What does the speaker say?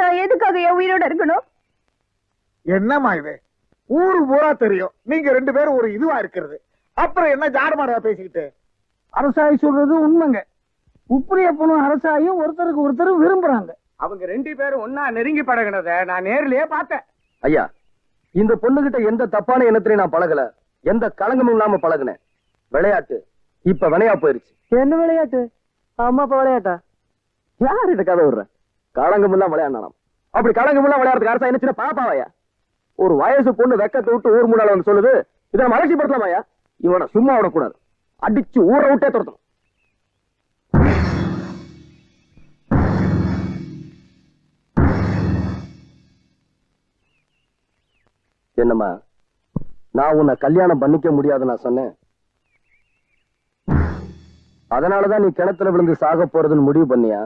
நான் எதுக்காக என் உயிரோட இருக்கணும்? என்னம்மா இது? ஊரு பூரா தெரியும் நீங்க ரெண்டு பேரும் ஒரு இதுவா இருக்கிறது. அப்புறம் என்ன ஜாடமாடா பேசிக்கிட்டு? அரசாய் சொல்றது உண்மைங்க. உப்பிரியப்பனும் அரசாயும் ஒருத்தருக்கு ஒருத்தர் விரும்புறாங்க. அவங்க ரெண்டு பேரும் ஒன்னா நெருங்கி பழகினத நான் நேர்லயே பார்த்தேன். ஐயா, இந்த பொண்ணுகிட்ட எந்த தப்பான எண்ணத்திலையும் நான் பழகல, எந்த களங்கமும் இல்லாம பழகுனேன். விளையாட்டு இப்ப வினையா போயிருச்சு. என்ன விளையாட்டு? அம்மா அப்பா விளையாட்டா? யார் இத கதை விடுற? களங்கம் எல்லாம் விளையாடலாம். அப்படி களங்கம் எல்லாம் விளையாடுறதுக்கு அரசா என்ன சின்ன பாப்பாவையா? ஒரு வயசு பொண்ணு வெக்கத்தை விட்டு ஊர் முன்னால வந்து சொல்லுது, இதை நம்ம அலட்சியப்படுத்தலாமாயா? இவனை சும்மா விடக்கூடாது, அடிச்சு ஊரை விட்டே துரத்தணும். என்னம்மா, நான் உன்னை கல்யாணம் பண்ணிக்க முடியாது நான் சொன்னேன். அதனாலதான் நீ கிணத்துல விழுந்து சாக போறதுன்னு முடிவு பண்ணியா?